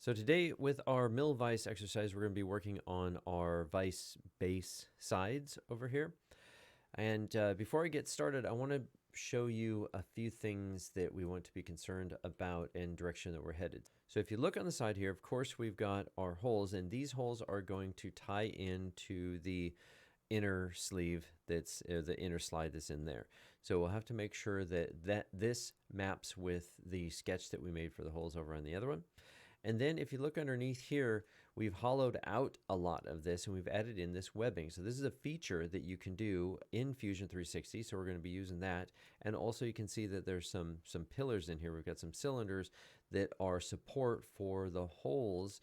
So today with our mill vise exercise, we're going to be working on our vise base sides over here. And before I get started, I want to show you a few things that we want to be concerned about and direction that we're headed. So if you look on the side here, of course, we've got our holes, and these holes are going to tie into the inner sleeve that's the inner slide that's in there. So we'll have to make sure that this maps with the sketch that we made for the holes over on the other one. And then if you look underneath here, we've hollowed out a lot of this and we've added in this webbing. So this is a feature that you can do in Fusion 360. So we're going to be using that. And also you can see that there's some pillars in here. We've got some cylinders that are support for the holes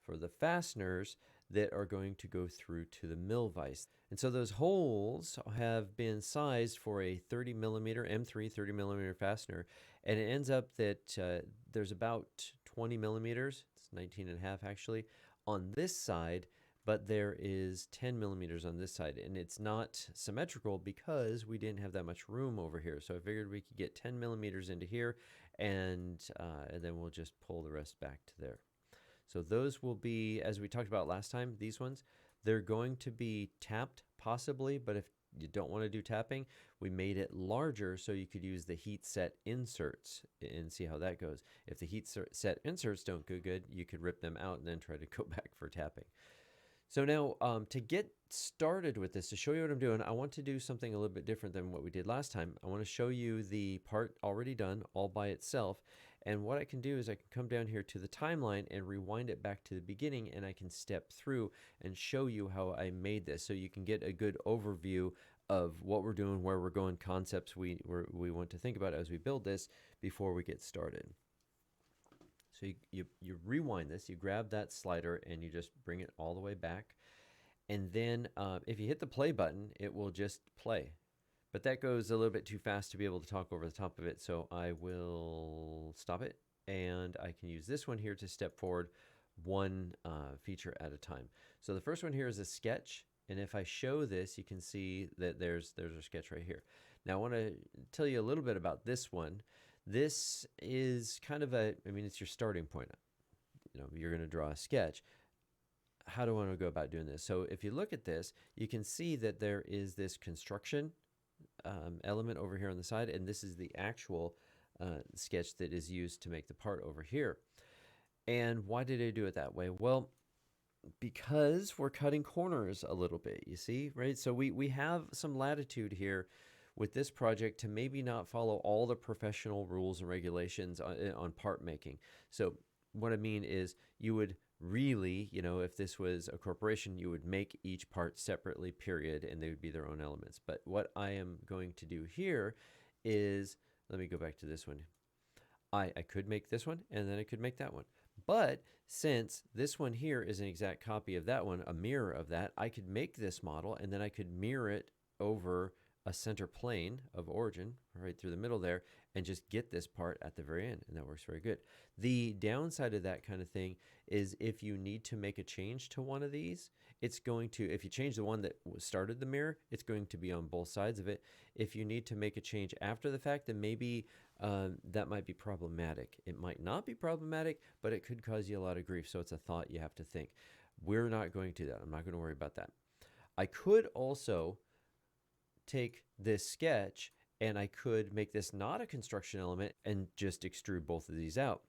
for the fasteners that are going to go through to the mill vise. And so those holes have been sized for a 30 millimeter M3 30 millimeter fastener, and it ends up that there's about 20 millimeters, it's 19 and a half actually, on this side, but there is 10 millimeters on this side, and it's not symmetrical because we didn't have that much room over here. So I figured we could get 10 millimeters into here, and then we'll just pull the rest back to there. So those will be, as we talked about last time, these ones, they're going to be tapped possibly, but if you don't want to do tapping, we made it larger so you could use the heat set inserts and see how that goes. If the heat set inserts don't go good, you could rip them out and then try to go back for tapping. So now to get started with this, to show you what I'm doing, I want to do something a little bit different than what we did last time. I want to show you the part already done all by itself. And what I can do is I can come down here to the timeline and rewind it back to the beginning, and I can step through and show you how I made this so you can get a good overview of what we're doing, where we're going, concepts we want to think about as we build this before we get started. So you rewind this, you grab that slider and you just bring it all the way back. And then if you hit the play button, it will just play. But that goes a little bit too fast to be able to talk over the top of it, so I will stop it, and I can use this one here to step forward one feature at a time. So the first one here is a sketch, and if I show this, you can see that there's a sketch right here. Now I want to tell you a little bit about this one. This is kind of it's your starting point. You know, you're going to draw a sketch. How do I want to go about doing this? So if you look at this, you can see that there is this construction element over here on the side, and this is the actual sketch that is used to make the part over here. And why did I do it that way? Well, because we're cutting corners a little bit, you see, right? So we have some latitude here with this project to maybe not follow all the professional rules and regulations on part making. So what I mean is you would really, you know, if this was a corporation, you would make each part separately, period, and they would be their own elements. But what I am going to do here is, let me go back to this one. I could make this one, and then I could make that one. But since this one here is an exact copy of that one, a mirror of that, I could make this model, and then I could mirror it over a center plane of origin right through the middle there and just get this part at the very end, and that works very good. The downside of that kind of thing is if you need to make a change to one of these, it's going to, if you change the one that started the mirror, it's going to be on both sides of it. If you need to make a change after the fact, then maybe that might be problematic. It might not be problematic, but it could cause you a lot of grief, so it's a thought you have to think. We're not going to do that. I'm not going to worry about that. I could also take this sketch and I could make this not a construction element and just extrude both of these out.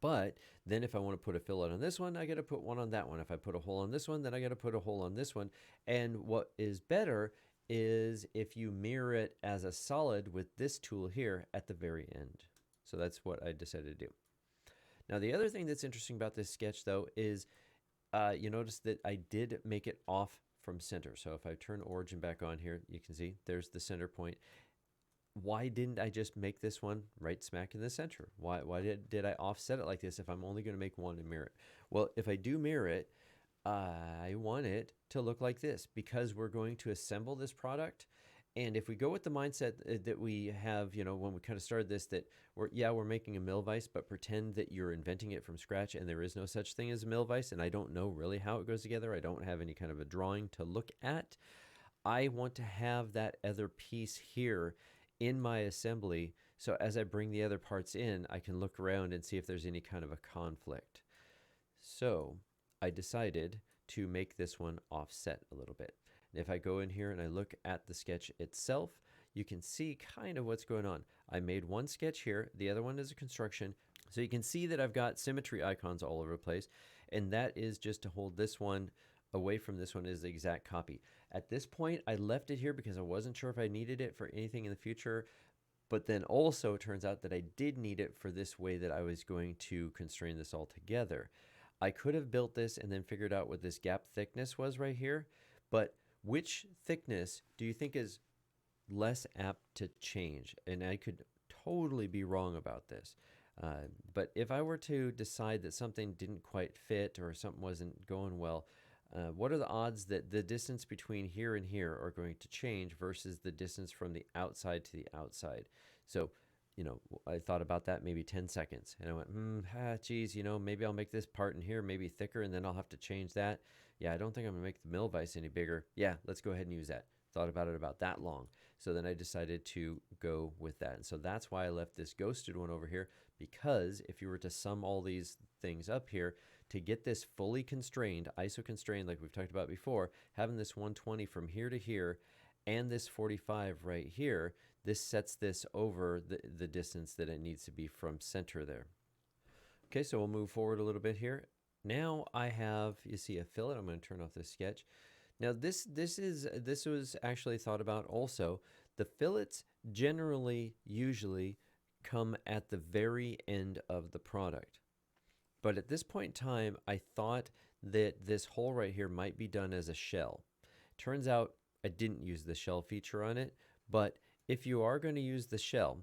But then if I want to put a fillet on this one, I got to put one on that one. If I put a hole on this one, then I got to put a hole on this one. And what is better is if you mirror it as a solid with this tool here at the very end. So that's what I decided to do. Now the other thing that's interesting about this sketch though is you notice that I did make it off from center. So if I turn origin back on here, you can see there's the center point. Why didn't I just make this one right smack in the center? Why did I offset it like this if I'm only going to make one and mirror it? Well, if I do mirror it, I want it to look like this because we're going to assemble this product. And if we go with the mindset that we have, you know, when we kind of started this, that we're making a mill vise, but pretend that you're inventing it from scratch and there is no such thing as a mill vise, and I don't know really how it goes together. I don't have any kind of a drawing to look at. I want to have that other piece here in my assembly, so as I bring the other parts in, I can look around and see if there's any kind of a conflict. So I decided to make this one offset a little bit. And if I go in here and I look at the sketch itself, you can see kind of what's going on. I made one sketch here, the other one is a construction. So you can see that I've got symmetry icons all over the place, and that is just to hold this one away from this one is the exact copy. At this point, I left it here because I wasn't sure if I needed it for anything in the future, but then also it turns out that I did need it for this way that I was going to constrain this all together. I could have built this and then figured out what this gap thickness was right here, but which thickness do you think is less apt to change? And I could totally be wrong about this. But if I were to decide that something didn't quite fit or something wasn't going well, what are the odds that the distance between here and here are going to change versus the distance from the outside to the outside? So, you know, I thought about that maybe 10 seconds and I went, geez, you know, maybe I'll make this part in here maybe thicker and then I'll have to change that. Yeah, I don't think I'm gonna make the mill vise any bigger. Yeah, let's go ahead and use that. Thought about it about that long. So then I decided to go with that. And so that's why I left this ghosted one over here, because if you were to sum all these things up here, to get this fully constrained, ISO constrained like we've talked about before, having this 120 from here to here and this 45 right here, this sets this over the distance that it needs to be from center there. Okay, so we'll move forward a little bit here. Now I have, you see a fillet. I'm going to turn off this sketch. Now this was actually thought about also. The fillets generally usually come at the very end of the product. But at this point in time, I thought that this hole right here might be done as a shell. Turns out I didn't use the shell feature on it, but if you are going to use the shell,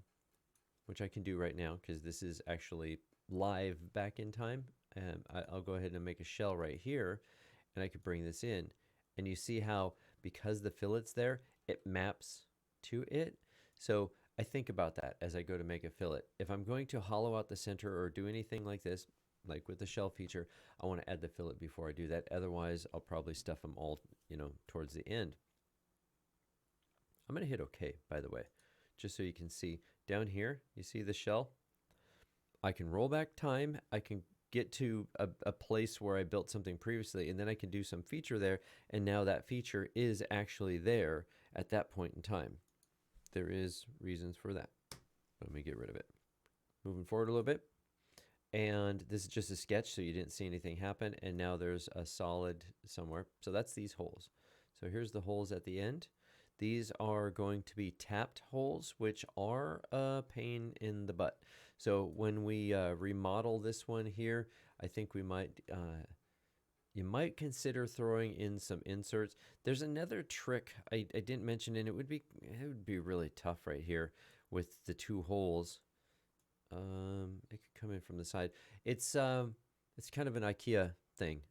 which I can do right now because this is actually live back in time, and I'll go ahead and make a shell right here, and I could bring this in. And you see how, because the fillet's there, it maps to it. So I think about that as I go to make a fillet. If I'm going to hollow out the center or do anything like this, like with the shell feature, I want to add the fillet before I do that. Otherwise, I'll probably stuff them all, you know, towards the end. I'm going to hit OK, by the way, just so you can see. Down here, you see the shell? I can roll back time. I can get to a place where I built something previously, and then I can do some feature there, and now that feature is actually there at that point in time. There is reasons for that. Let me get rid of it. Moving forward a little bit. And this is just a sketch, so you didn't see anything happen, and now there's a solid somewhere. So that's these holes. So here's the holes at the end. These are going to be tapped holes, which are a pain in the butt. So when we remodel this one here, I think we might, you might consider throwing in some inserts. There's another trick I didn't mention, and it would be really tough right here with the two holes. It could come in from the side. It's kind of an IKEA thing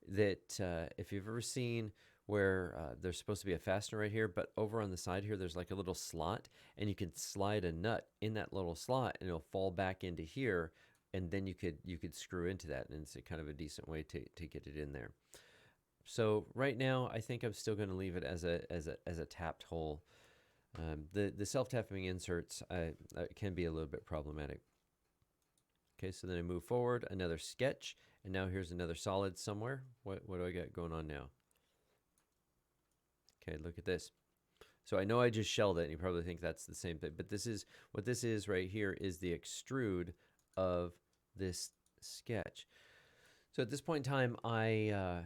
that if you've ever seen where there's supposed to be a fastener right here, but over on the side here there's like a little slot, and you can slide a nut in that little slot and it'll fall back into here, and then you could screw into that, and it's a kind of a decent way to get it in there. So right now I think I'm still going to leave it as a tapped hole. The self-tapping inserts can be a little bit problematic. Okay, so then I move forward, another sketch, and now here's another solid somewhere. What do I got going on now? Okay, look at this. So I know I just shelled it, and you probably think that's the same thing, but this is what this is right here is the extrude of this sketch. So at this point in time, I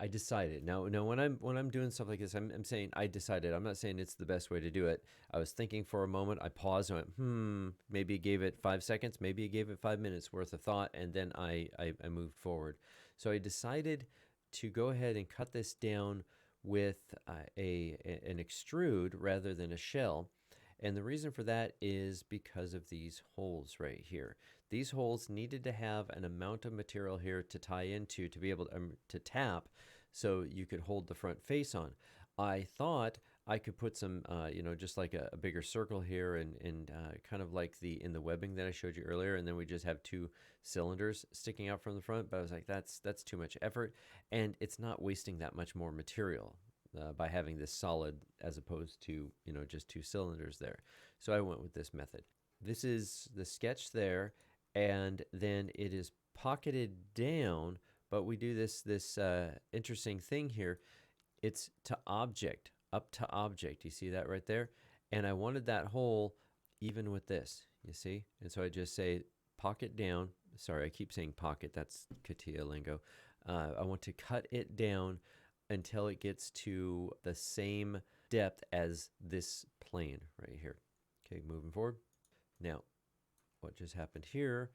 decided. Now when I'm doing stuff like this, I'm saying I decided. I'm not saying it's the best way to do it. I was thinking for a moment. I paused and went, maybe it gave it 5 seconds. Maybe it gave it 5 minutes worth of thought, and then I moved forward. So I decided to go ahead and cut this down with an extrude rather than a shell. And the reason for that is because of these holes right here. These holes needed to have an amount of material here to tie into to be able to tap so you could hold the front face on. I thought I could put some, you know, just like a bigger circle here and kind of like in the webbing that I showed you earlier, and then we just have 2 cylinders sticking out from the front. But I was like, that's too much effort, and it's not wasting that much more material by having this solid as opposed to, you know, just 2 cylinders there. So I went with this method. This is the sketch there, and then it is pocketed down, but we do this interesting thing here. It's to object, up to object. You see that right there? And I wanted that hole even with this, you see? And so I just say pocket down. Sorry, I keep saying pocket. That's CATIA lingo. I want to cut it down until it gets to the same depth as this plane right here. Okay, moving forward. Now, what just happened here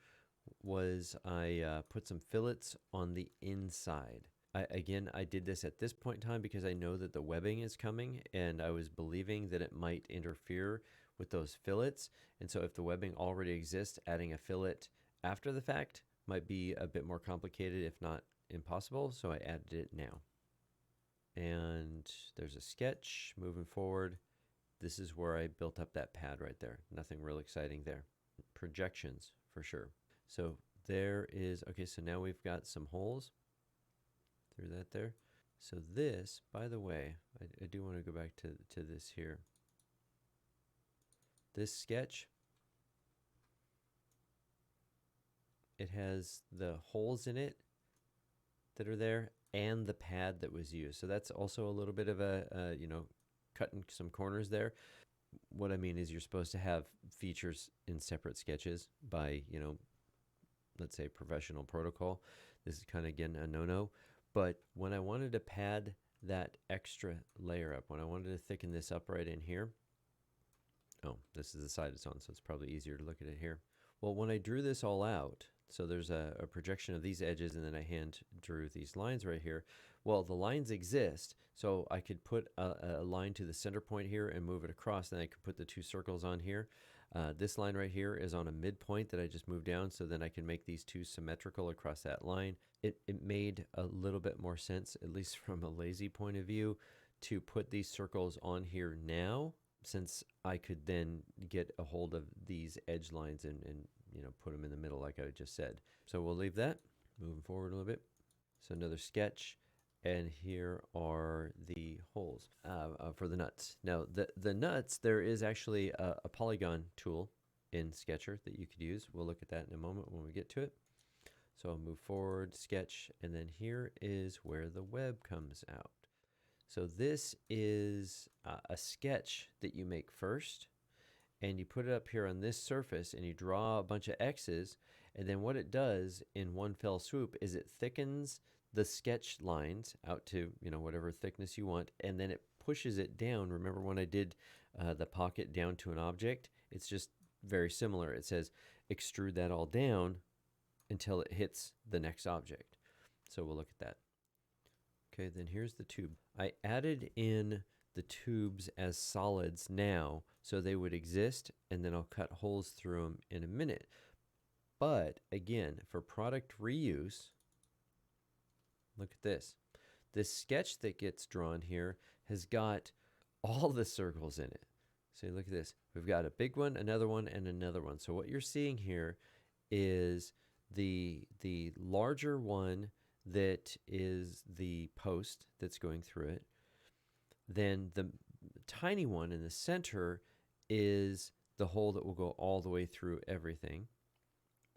was I put some fillets on the inside. I did this at this point in time because I know that the webbing is coming, and I was believing that it might interfere with those fillets. And so if the webbing already exists, adding a fillet after the fact might be a bit more complicated, if not impossible. So I added it now. And there's a sketch moving forward. This is where I built up that pad right there. Nothing real exciting there. Projections for sure. So there is, okay, so now we've got some holes through that there. So this, by the way, I do want to go back to this here. This sketch, it has the holes in it that are there and the pad that was used. So that's also a little bit of a you know, cutting some corners there. What I mean is you're supposed to have features in separate sketches by, you know, let's say professional protocol. This is kind of, again, a no-no. But when I wanted to pad that extra layer up, when I wanted to thicken this up right in here, oh, this is the side it's on, so it's probably easier to look at it here. Well, when I drew this all out, so there's a projection of these edges, and then I hand drew these lines right here. Well, the lines exist, so I could put a line to the center point here and move it across, then I could put the two circles on here. This line right here is on a midpoint that I just moved down, so then I can make these two symmetrical across that line. It made a little bit more sense, at least from a lazy point of view, to put these circles on here now, since I could then get a hold of these edge lines and you know, put them in the middle like I just said. So we'll leave that. Moving forward a little bit. So another sketch, and here are the holes for the nuts. Now the nuts, there is actually a polygon tool in Sketcher that you could use. We'll look at that in a moment when we get to it. So I'll move forward, sketch, and then here is where the web comes out. So this is a sketch that you make first, and you put it up here on this surface, and you draw a bunch of X's, and then what it does in one fell swoop is it thickens the sketch lines out to, you know, whatever thickness you want, and then it pushes it down. Remember when I did the pocket down to an object? It's just very similar. It says extrude that all down until it hits the next object. So we'll look at that. Okay, then here's the tube. I added in the tubes as solids now so they would exist, and then I'll cut holes through them in a minute. But again, for product reuse, look at this. This sketch that gets drawn here has got all the circles in it. So look at this. We've got a big one, another one, and another one. So what you're seeing here is the larger one that is the post that's going through it. Then the tiny one in the center is the hole that will go all the way through everything.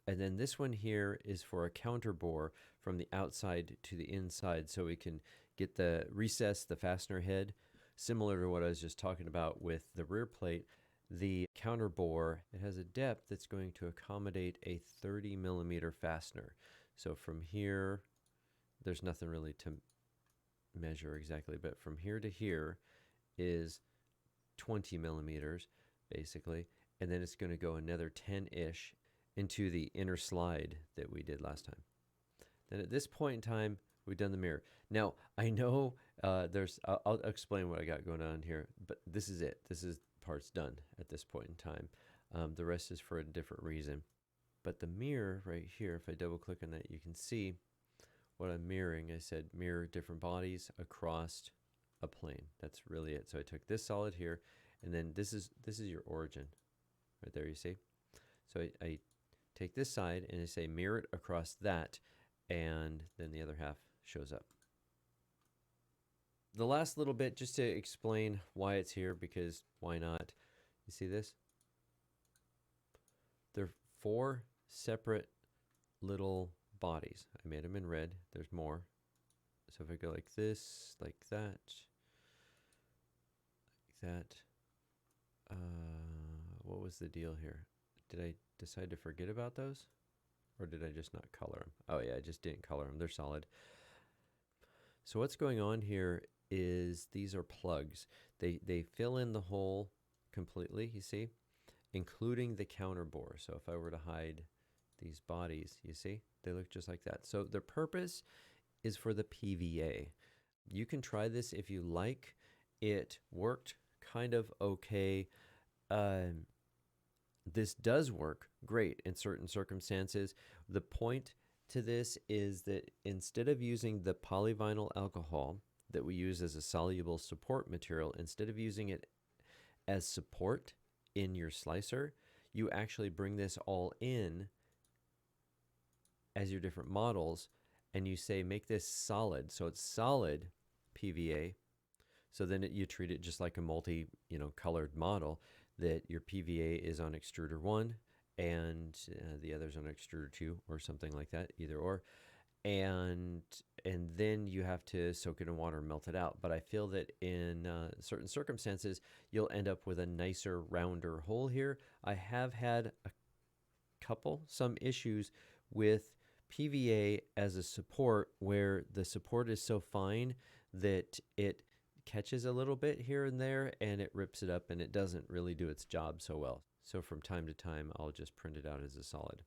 And then this one here is for a counter bore from the outside to the inside, so we can get the recess, the fastener head, similar to what I was just talking about with the rear plate. The counter bore, it has a depth that's going to accommodate a 30 millimeter fastener. So from here, there's nothing really to measure exactly, but from here to here is 20 millimeters basically, and then it's going to go another 10-ish into the inner slide that we did last time. Then at this point in time, we've done the mirror. Now I know I'll explain what I got going on here, but this is it. This is part's done at this point in time. The rest is for a different reason. But the mirror right here, if I double click on that, you can see what I'm mirroring. I said mirror different bodies across a plane. That's really it. So I took this solid here, and then this is your origin right there, you see. So I take this side and I say mirror it across that, and then the other half shows up. The last little bit, just to explain why it's here, because why not? You see this? There are 4 separate little bodies. I made them in red. There's more. So if I go like this, like that, what was the deal here? Did I decide to forget about those? Or did I just not color them? Oh yeah, I just didn't color them. They're solid. So what's going on here is these are plugs. They fill in the hole completely, you see, including the counter bore. So if I were to hide these bodies, you see, they look just like that. So their purpose is for the PVA. You can try this if you like. It worked kind of okay. This does work great in certain circumstances. The point to this is that instead of using the polyvinyl alcohol that we use as a soluble support material, instead of using it as support in your slicer, you actually bring this all in as your different models, and you say make this solid. So it's solid PVA. So then you treat it just like a multi, colored model, that your PVA is on extruder 1 and the other's on extruder 2 or something like that, either or. And then you have to soak it in water and melt it out. But I feel that in certain circumstances, you'll end up with a nicer, rounder hole here. I have had some issues with PVA as a support where the support is so fine that it catches a little bit here and there and it rips it up and it doesn't really do its job so well. So from time to time, I'll just print it out as a solid.